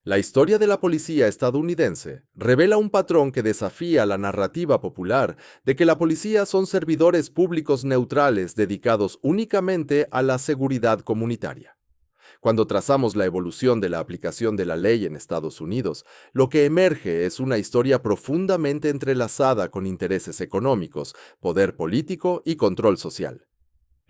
La historia de la policía estadounidense revela un patrón que desafía la narrativa popular de que la policía son servidores públicos neutrales dedicados únicamente a la seguridad comunitaria. Cuando trazamos la evolución de la aplicación de la ley en Estados Unidos, lo que emerge es una historia profundamente entrelazada con intereses económicos, poder político y control social.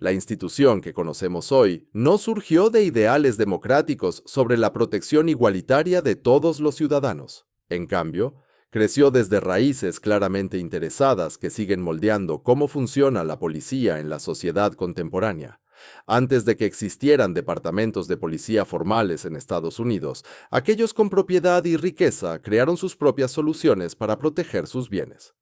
La institución que conocemos hoy no surgió de ideales democráticos sobre la protección igualitaria de todos los ciudadanos. En cambio, creció desde raíces claramente interesadas que siguen moldeando cómo funciona la policía en la sociedad contemporánea. Antes de que existieran departamentos de policía formales en Estados Unidos, aquellos con propiedad y riqueza crearon sus propias soluciones para proteger sus bienes.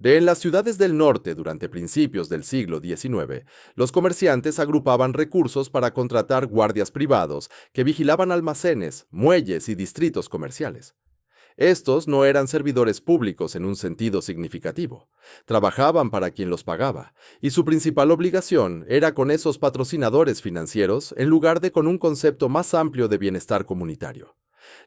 En las ciudades del norte durante principios del siglo XIX, los comerciantes agrupaban recursos para contratar guardias privados que vigilaban almacenes, muelles y distritos comerciales. Estos no eran servidores públicos en un sentido significativo. Trabajaban para quien los pagaba, y su principal obligación era con esos patrocinadores financieros en lugar de con un concepto más amplio de bienestar comunitario.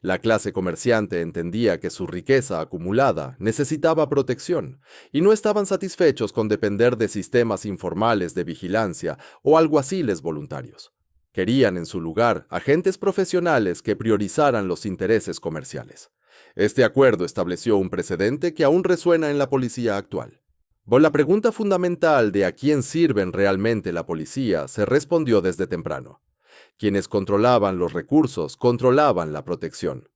La clase comerciante entendía que su riqueza acumulada necesitaba protección, y no estaban satisfechos con depender de sistemas informales de vigilancia o alguaciles voluntarios. Querían en su lugar agentes profesionales que priorizaran los intereses comerciales. Este acuerdo estableció un precedente que aún resuena en la policía actual. La pregunta fundamental de a quién sirven realmente la policía se respondió desde temprano. Quienes controlaban los recursos controlaban la protección.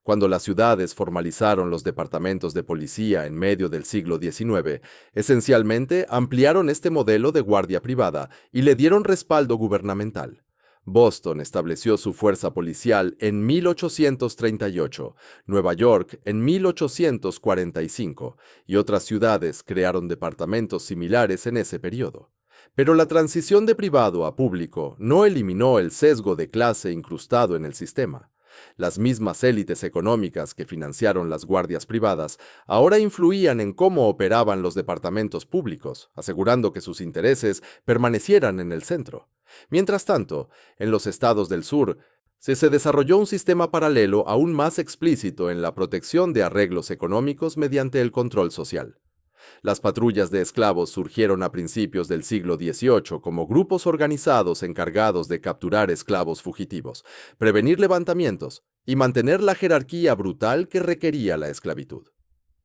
Cuando las ciudades formalizaron los departamentos de policía en medio del siglo XIX, esencialmente ampliaron este modelo de guardia privada y le dieron respaldo gubernamental. Boston estableció su fuerza policial en 1838, Nueva York en 1845 y otras ciudades crearon departamentos similares en ese periodo. Pero la transición de privado a público no eliminó el sesgo de clase incrustado en el sistema. Las mismas élites económicas que financiaron las guardias privadas ahora influían en cómo operaban los departamentos públicos, asegurando que sus intereses permanecieran en el centro. Mientras tanto, en los estados del sur, se desarrolló un sistema paralelo aún más explícito en la protección de arreglos económicos mediante el control social. Las patrullas de esclavos surgieron a principios del siglo XVIII como grupos organizados encargados de capturar esclavos fugitivos, prevenir levantamientos y mantener la jerarquía brutal que requería la esclavitud.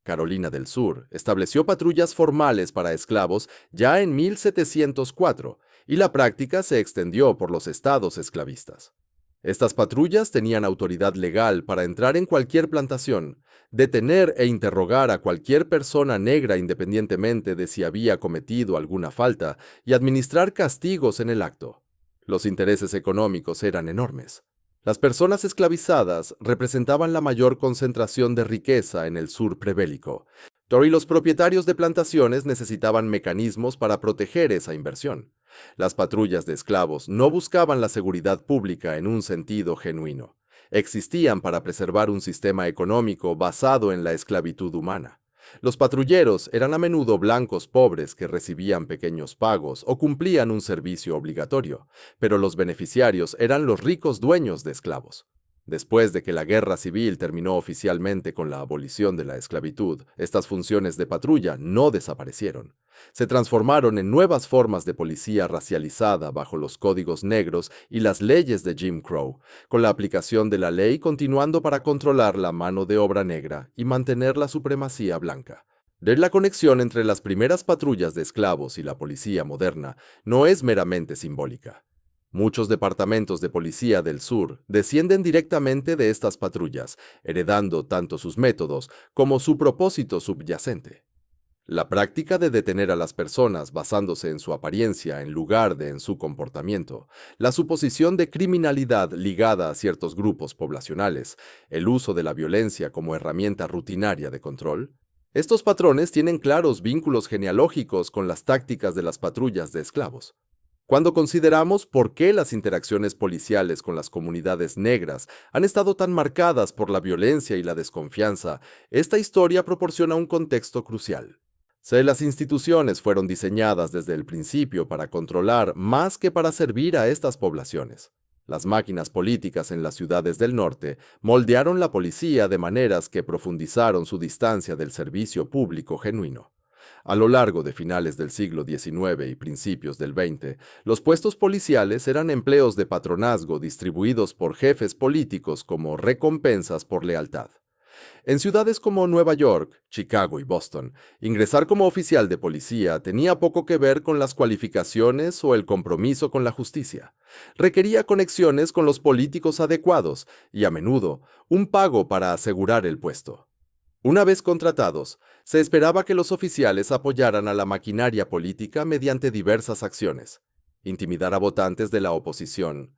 Carolina del Sur estableció patrullas formales para esclavos ya en 1704 y la práctica se extendió por los estados esclavistas. Estas patrullas tenían autoridad legal para entrar en cualquier plantación, detener e interrogar a cualquier persona negra independientemente de si había cometido alguna falta y administrar castigos en el acto. Los intereses económicos eran enormes. Las personas esclavizadas representaban la mayor concentración de riqueza en el sur prebélico, y los propietarios de plantaciones necesitaban mecanismos para proteger esa inversión. Las patrullas de esclavos no buscaban la seguridad pública en un sentido genuino. Existían para preservar un sistema económico basado en la esclavitud humana. Los patrulleros eran a menudo blancos pobres que recibían pequeños pagos o cumplían un servicio obligatorio, pero los beneficiarios eran los ricos dueños de esclavos. Después de que la guerra civil terminó oficialmente con la abolición de la esclavitud, estas funciones de patrulla no desaparecieron. Se transformaron en nuevas formas de policía racializada bajo los códigos negros y las leyes de Jim Crow, con la aplicación de la ley continuando para controlar la mano de obra negra y mantener la supremacía blanca. La conexión entre las primeras patrullas de esclavos y la policía moderna no es meramente simbólica. Muchos departamentos de policía del sur descienden directamente de estas patrullas, heredando tanto sus métodos como su propósito subyacente. La práctica de detener a las personas basándose en su apariencia en lugar de en su comportamiento, la suposición de criminalidad ligada a ciertos grupos poblacionales, el uso de la violencia como herramienta rutinaria de control, estos patrones tienen claros vínculos genealógicos con las tácticas de las patrullas de esclavos. Cuando consideramos por qué las interacciones policiales con las comunidades negras han estado tan marcadas por la violencia y la desconfianza, esta historia proporciona un contexto crucial. Las instituciones fueron diseñadas desde el principio para controlar más que para servir a estas poblaciones. Las máquinas políticas en las ciudades del norte moldearon la policía de maneras que profundizaron su distancia del servicio público genuino. A lo largo de finales del siglo XIX y principios del XX, los puestos policiales eran empleos de patronazgo distribuidos por jefes políticos como recompensas por lealtad. En ciudades como Nueva York, Chicago y Boston, ingresar como oficial de policía tenía poco que ver con las cualificaciones o el compromiso con la justicia. Requería conexiones con los políticos adecuados y, a menudo, un pago para asegurar el puesto. Una vez contratados, se esperaba que los oficiales apoyaran a la maquinaria política mediante diversas acciones: intimidar a votantes de la oposición,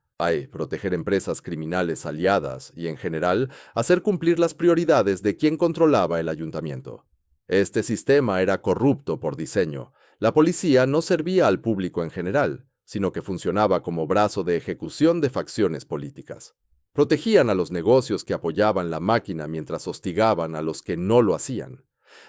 proteger empresas criminales aliadas y, en general, hacer cumplir las prioridades de quien controlaba el ayuntamiento. Este sistema era corrupto por diseño. La policía no servía al público en general, sino que funcionaba como brazo de ejecución de facciones políticas. Protegían a los negocios que apoyaban la máquina mientras hostigaban a los que no lo hacían.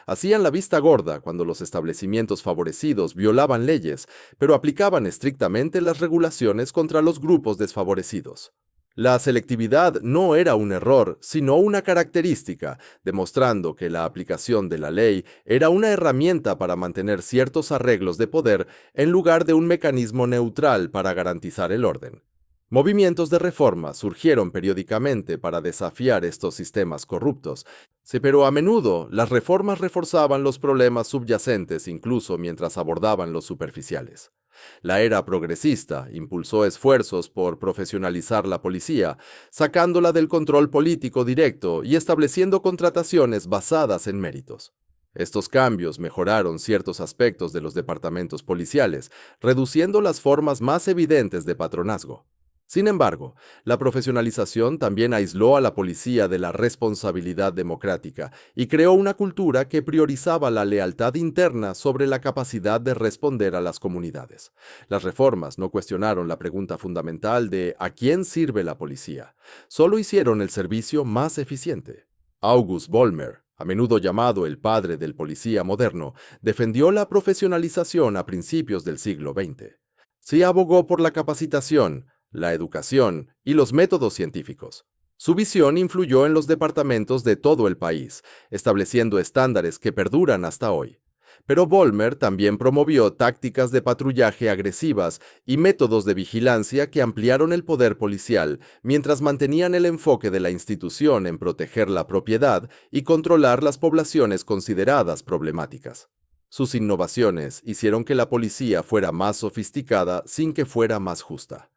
Hacían la vista gorda cuando los establecimientos favorecidos violaban leyes, pero aplicaban estrictamente las regulaciones contra los grupos desfavorecidos. La selectividad no era un error, sino una característica, demostrando que la aplicación de la ley era una herramienta para mantener ciertos arreglos de poder en lugar de un mecanismo neutral para garantizar el orden. Movimientos de reforma surgieron periódicamente para desafiar estos sistemas corruptos, sí, pero a menudo las reformas reforzaban los problemas subyacentes incluso mientras abordaban los superficiales. La era progresista impulsó esfuerzos por profesionalizar la policía, sacándola del control político directo y estableciendo contrataciones basadas en méritos. Estos cambios mejoraron ciertos aspectos de los departamentos policiales, reduciendo las formas más evidentes de patronazgo. Sin embargo, la profesionalización también aisló a la policía de la responsabilidad democrática y creó una cultura que priorizaba la lealtad interna sobre la capacidad de responder a las comunidades. Las reformas no cuestionaron la pregunta fundamental de ¿a quién sirve la policía? Solo hicieron el servicio más eficiente. August Vollmer, a menudo llamado el padre del policía moderno, defendió la profesionalización a principios del siglo XX. Sí abogó por la capacitación, la educación y los métodos científicos. Su visión influyó en los departamentos de todo el país, estableciendo estándares que perduran hasta hoy. Pero Vollmer también promovió tácticas de patrullaje agresivas y métodos de vigilancia que ampliaron el poder policial, mientras mantenían el enfoque de la institución en proteger la propiedad y controlar las poblaciones consideradas problemáticas. Sus innovaciones hicieron que la policía fuera más sofisticada sin que fuera más justa.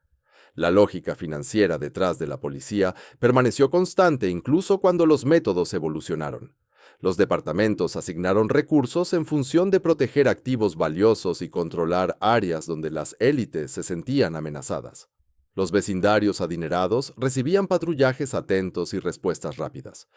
La lógica financiera detrás de la policía permaneció constante incluso cuando los métodos evolucionaron. Los departamentos asignaron recursos en función de proteger activos valiosos y controlar áreas donde las élites se sentían amenazadas. Los vecindarios adinerados recibían patrullajes atentos y respuestas rápidas,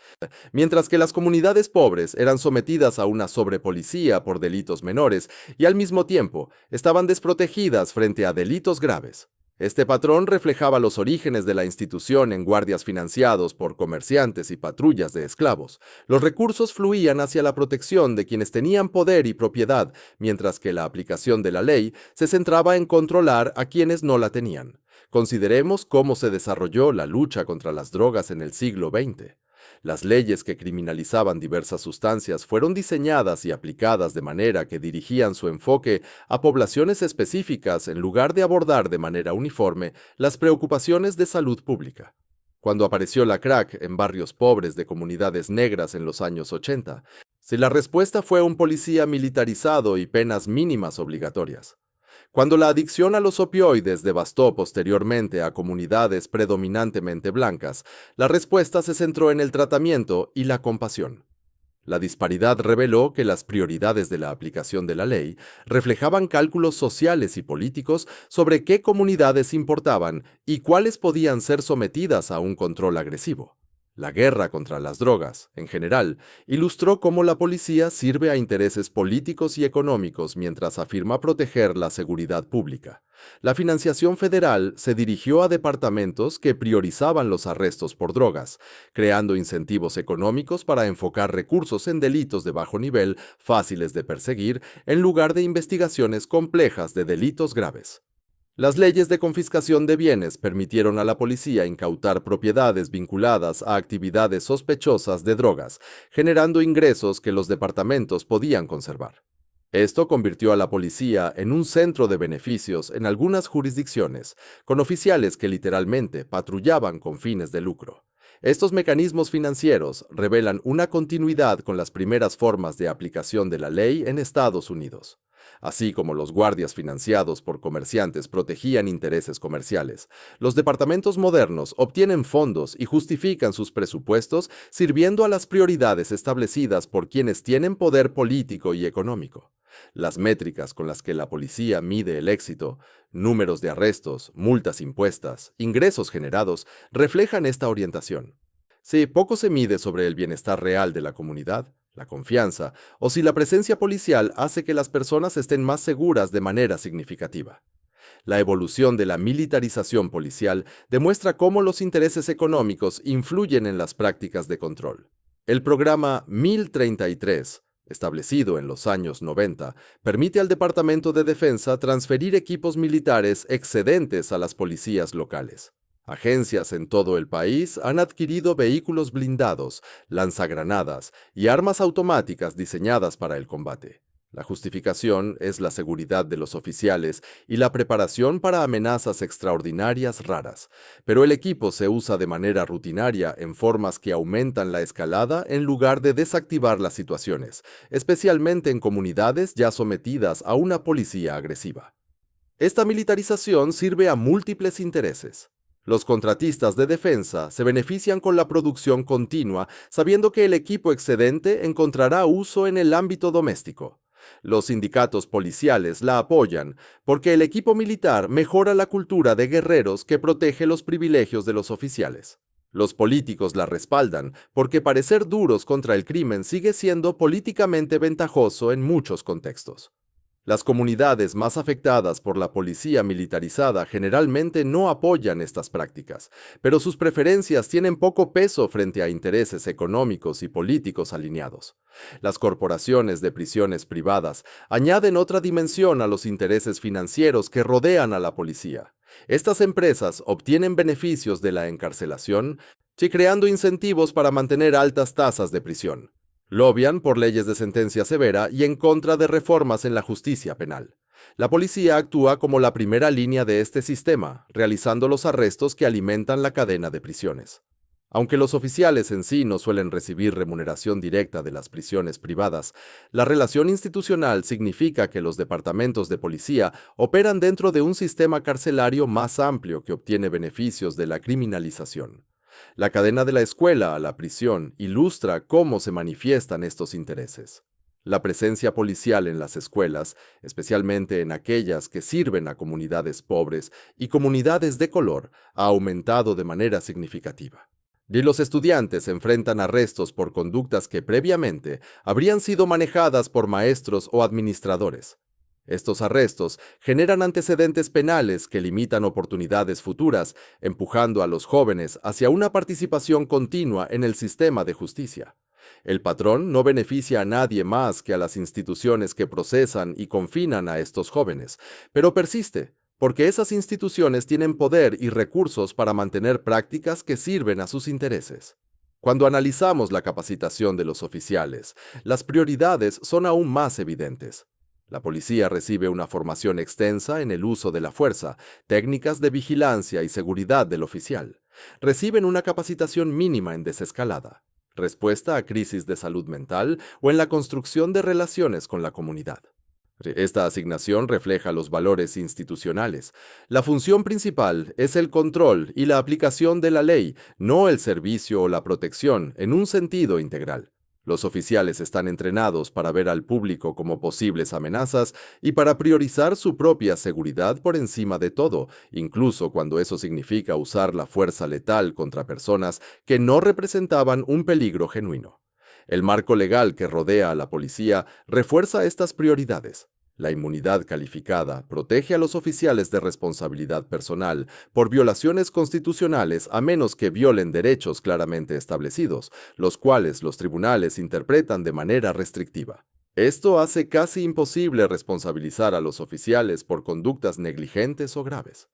mientras que las comunidades pobres eran sometidas a una sobrepolicía por delitos menores y al mismo tiempo estaban desprotegidas frente a delitos graves. Este patrón reflejaba los orígenes de la institución en guardias financiados por comerciantes y patrullas de esclavos. Los recursos fluían hacia la protección de quienes tenían poder y propiedad, mientras que la aplicación de la ley se centraba en controlar a quienes no la tenían. Consideremos cómo se desarrolló la lucha contra las drogas en el siglo XX. Las leyes que criminalizaban diversas sustancias fueron diseñadas y aplicadas de manera que dirigían su enfoque a poblaciones específicas en lugar de abordar de manera uniforme las preocupaciones de salud pública. Cuando apareció la crack en barrios pobres de comunidades negras en los años 80, si la respuesta fue un policía militarizado y penas mínimas obligatorias. Cuando la adicción a los opioides devastó posteriormente a comunidades predominantemente blancas, la respuesta se centró en el tratamiento y la compasión. La disparidad reveló que las prioridades de la aplicación de la ley reflejaban cálculos sociales y políticos sobre qué comunidades importaban y cuáles podían ser sometidas a un control agresivo. La guerra contra las drogas, en general, ilustró cómo la policía sirve a intereses políticos y económicos mientras afirma proteger la seguridad pública. La financiación federal se dirigió a departamentos que priorizaban los arrestos por drogas, creando incentivos económicos para enfocar recursos en delitos de bajo nivel fáciles de perseguir en lugar de investigaciones complejas de delitos graves. Las leyes de confiscación de bienes permitieron a la policía incautar propiedades vinculadas a actividades sospechosas de drogas, generando ingresos que los departamentos podían conservar. Esto convirtió a la policía en un centro de beneficios en algunas jurisdicciones, con oficiales que literalmente patrullaban con fines de lucro. Estos mecanismos financieros revelan una continuidad con las primeras formas de aplicación de la ley en Estados Unidos. Así como los guardias financiados por comerciantes protegían intereses comerciales, los departamentos modernos obtienen fondos y justifican sus presupuestos sirviendo a las prioridades establecidas por quienes tienen poder político y económico. Las métricas con las que la policía mide el éxito, números de arrestos, multas impuestas, ingresos generados, reflejan esta orientación. Si poco se mide sobre el bienestar real de la comunidad, la confianza, o si la presencia policial hace que las personas estén más seguras de manera significativa. La evolución de la militarización policial demuestra cómo los intereses económicos influyen en las prácticas de control. El programa 1033, establecido en los años 90, permite al Departamento de Defensa transferir equipos militares excedentes a las policías locales. Agencias en todo el país han adquirido vehículos blindados, lanzagranadas y armas automáticas diseñadas para el combate. La justificación es la seguridad de los oficiales y la preparación para amenazas extraordinarias raras, pero el equipo se usa de manera rutinaria en formas que aumentan la escalada en lugar de desactivar las situaciones, especialmente en comunidades ya sometidas a una policía agresiva. Esta militarización sirve a múltiples intereses. Los contratistas de defensa se benefician con la producción continua, sabiendo que el equipo excedente encontrará uso en el ámbito doméstico. Los sindicatos policiales la apoyan porque el equipo militar mejora la cultura de guerreros que protege los privilegios de los oficiales. Los políticos la respaldan porque parecer duros contra el crimen sigue siendo políticamente ventajoso en muchos contextos. Las comunidades más afectadas por la policía militarizada generalmente no apoyan estas prácticas, pero sus preferencias tienen poco peso frente a intereses económicos y políticos alineados. Las corporaciones de prisiones privadas añaden otra dimensión a los intereses financieros que rodean a la policía. Estas empresas obtienen beneficios de la encarcelación, creando incentivos para mantener altas tasas de prisión. Lobbyan por leyes de sentencia severa y en contra de reformas en la justicia penal. La policía actúa como la primera línea de este sistema, realizando los arrestos que alimentan la cadena de prisiones. Aunque los oficiales en sí no suelen recibir remuneración directa de las prisiones privadas, la relación institucional significa que los departamentos de policía operan dentro de un sistema carcelario más amplio que obtiene beneficios de la criminalización. La cadena de la escuela a la prisión ilustra cómo se manifiestan estos intereses. La presencia policial en las escuelas, especialmente en aquellas que sirven a comunidades pobres y comunidades de color, ha aumentado de manera significativa. Y los estudiantes enfrentan arrestos por conductas que previamente habrían sido manejadas por maestros o administradores. Estos arrestos generan antecedentes penales que limitan oportunidades futuras, empujando a los jóvenes hacia una participación continua en el sistema de justicia. El patrón no beneficia a nadie más que a las instituciones que procesan y confinan a estos jóvenes, pero persiste, porque esas instituciones tienen poder y recursos para mantener prácticas que sirven a sus intereses. Cuando analizamos la capacitación de los oficiales, las prioridades son aún más evidentes. La policía recibe una formación extensa en el uso de la fuerza, técnicas de vigilancia y seguridad del oficial. Reciben una capacitación mínima en desescalada, respuesta a crisis de salud mental o en la construcción de relaciones con la comunidad. Esta asignación refleja los valores institucionales. La función principal es el control y la aplicación de la ley, no el servicio o la protección en un sentido integral. Los oficiales están entrenados para ver al público como posibles amenazas y para priorizar su propia seguridad por encima de todo, incluso cuando eso significa usar la fuerza letal contra personas que no representaban un peligro genuino. El marco legal que rodea a la policía refuerza estas prioridades. La inmunidad calificada protege a los oficiales de responsabilidad personal por violaciones constitucionales a menos que violen derechos claramente establecidos, los cuales los tribunales interpretan de manera restrictiva. Esto hace casi imposible responsabilizar a los oficiales por conductas negligentes o graves.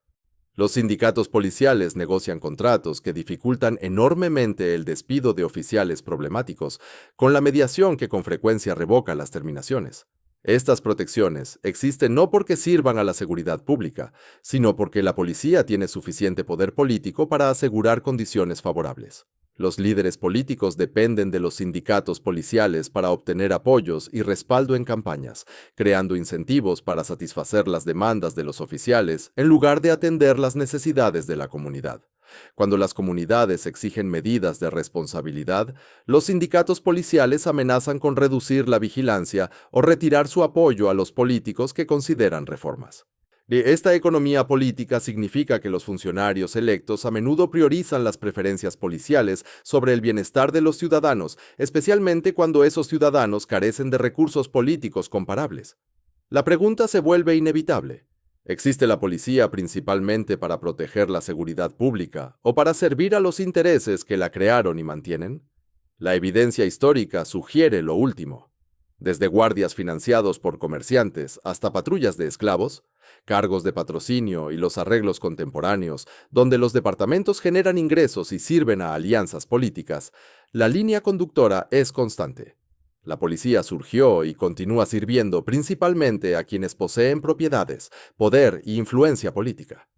Los sindicatos policiales negocian contratos que dificultan enormemente el despido de oficiales problemáticos, con la mediación que con frecuencia revoca las terminaciones. Estas protecciones existen no porque sirvan a la seguridad pública, sino porque la policía tiene suficiente poder político para asegurar condiciones favorables. Los líderes políticos dependen de los sindicatos policiales para obtener apoyos y respaldo en campañas, creando incentivos para satisfacer las demandas de los oficiales en lugar de atender las necesidades de la comunidad. Cuando las comunidades exigen medidas de responsabilidad, los sindicatos policiales amenazan con reducir la vigilancia o retirar su apoyo a los políticos que consideran reformas. Esta economía política significa que los funcionarios electos a menudo priorizan las preferencias policiales sobre el bienestar de los ciudadanos, especialmente cuando esos ciudadanos carecen de recursos políticos comparables. La pregunta se vuelve inevitable. ¿Existe la policía principalmente para proteger la seguridad pública o para servir a los intereses que la crearon y mantienen? La evidencia histórica sugiere lo último. Desde guardias financiados por comerciantes hasta patrullas de esclavos, cargos de patrocinio y los arreglos contemporáneos, donde los departamentos generan ingresos y sirven a alianzas políticas, la línea conductora es constante. La policía surgió y continúa sirviendo principalmente a quienes poseen propiedades, poder e influencia política.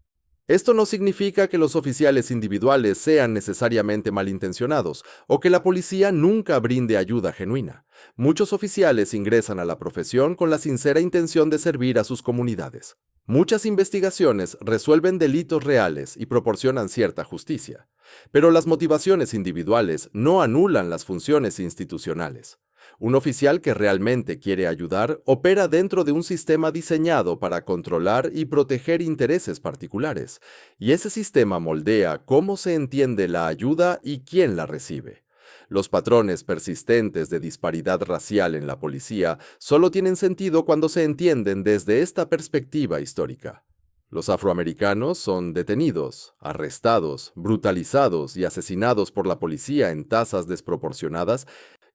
Esto no significa que los oficiales individuales sean necesariamente malintencionados o que la policía nunca brinde ayuda genuina. Muchos oficiales ingresan a la profesión con la sincera intención de servir a sus comunidades. Muchas investigaciones resuelven delitos reales y proporcionan cierta justicia, pero las motivaciones individuales no anulan las funciones institucionales. Un oficial que realmente quiere ayudar opera dentro de un sistema diseñado para controlar y proteger intereses particulares, y ese sistema moldea cómo se entiende la ayuda y quién la recibe. Los patrones persistentes de disparidad racial en la policía solo tienen sentido cuando se entienden desde esta perspectiva histórica. Los afroamericanos son detenidos, arrestados, brutalizados y asesinados por la policía en tasas desproporcionadas,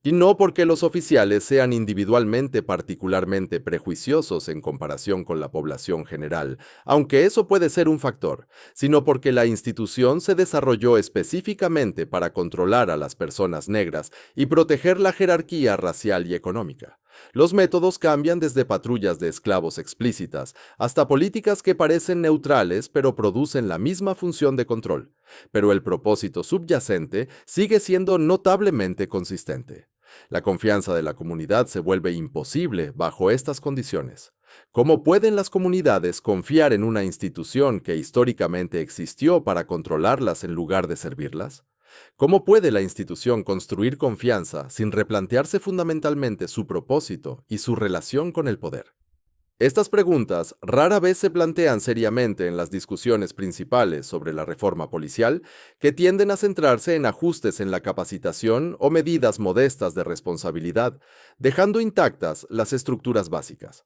y no porque los oficiales sean individualmente particularmente prejuiciosos en comparación con la población general, aunque eso puede ser un factor, sino porque la institución se desarrolló específicamente para controlar a las personas negras y proteger la jerarquía racial y económica. Los métodos cambian desde patrullas de esclavos explícitas hasta políticas que parecen neutrales pero producen la misma función de control, pero el propósito subyacente sigue siendo notablemente consistente. La confianza de la comunidad se vuelve imposible bajo estas condiciones. ¿Cómo pueden las comunidades confiar en una institución que históricamente existió para controlarlas en lugar de servirlas? ¿Cómo puede la institución construir confianza sin replantearse fundamentalmente su propósito y su relación con el poder? Estas preguntas rara vez se plantean seriamente en las discusiones principales sobre la reforma policial, que tienden a centrarse en ajustes en la capacitación o medidas modestas de responsabilidad, dejando intactas las estructuras básicas.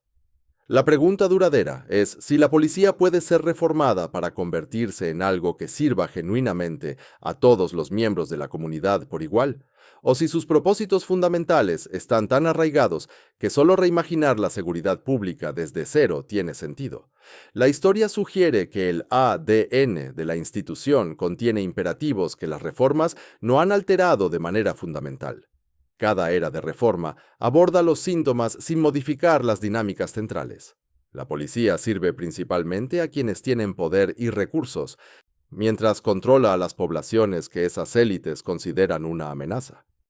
La pregunta duradera es si la policía puede ser reformada para convertirse en algo que sirva genuinamente a todos los miembros de la comunidad por igual, o si sus propósitos fundamentales están tan arraigados que solo reimaginar la seguridad pública desde cero tiene sentido. La historia sugiere que el ADN de la institución contiene imperativos que las reformas no han alterado de manera fundamental. Cada era de reforma aborda los síntomas sin modificar las dinámicas centrales. La policía sirve principalmente a quienes tienen poder y recursos, mientras controla a las poblaciones que esas élites consideran una amenaza.